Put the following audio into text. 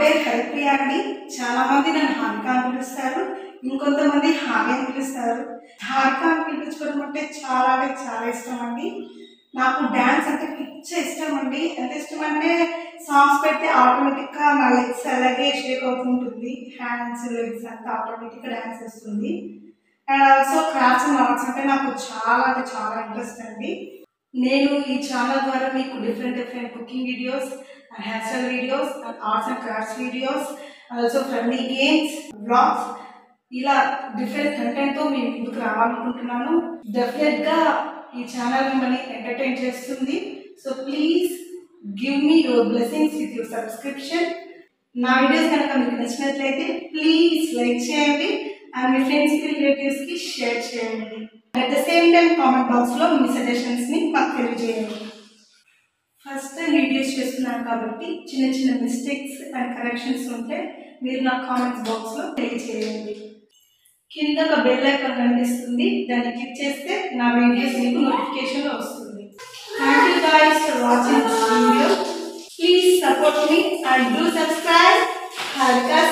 పేరు హరిప్రియ అండి. చాలా మంది నన్ను హారిక అని పిలుస్తారు, ఇంకొంతమంది హాని అని పిలుస్తారు. హారిక అని పిలిపించుకోవడం అంటే చాలా ఇష్టం అండి. నాకు డ్యాన్స్ అంటే పిచ్చ ఇష్టం అండి. ఎంత ఇష్టం అంటే సాంగ్స్ పెడితే ఆటోమేటిక్గా నా లెగ్స్ అలాగే షేక్ అవుతుంటుంది, హ్యాండ్స్ లెగ్స్ అంతా ఆటోమేటిక్గా డ్యాన్స్ వస్తుంది. And also crafts and arts అంటే నాకు చాలా ఇంట్రెస్ట్ అండి. నేను ఈ ఛానల్ ద్వారా మీకు different cooking videos and hairstyle videos and arts and crafts videos, also funny games, vlogs, ఇలా డిఫరెంట్ కంటెంట్తో మీ ముందుకు రావాలనుకుంటున్నాను. డెఫినెట్గా ఈ ఛానల్ మిమ్మల్ని ఎంటర్టైన్ చేస్తుంది. So please give me your blessings with your subscription. నా వీడియోస్ కనుక మీకు నచ్చినట్లయితే ప్లీజ్ లైక్ చేయండి అండ్ మీ ఫ్రెండ్స్కి రిలేటివ్స్కి షేర్ చేయండి. At the same time comment బాక్స్లో మీ సజెషన్స్ని మాకు తెలియజేయండి. ఫస్ట్ టైం వీడియోస్ చేస్తున్నాను కాబట్టి చిన్న మిస్టేక్స్ అండ్ కరెక్షన్స్ ఉంటే మీరు నా కామెంట్స్ బాక్స్లో తెలియజేయండి. కింద ఒక బెల్ ఐకాన్ కనిపిస్తుంది, దాన్ని క్లిక్ చేస్తే నా వీడియోస్ మీకు నోటిఫికేషన్ వస్తుంది. Thank you guys for watching this video. Please support me and do subscribe. Harika's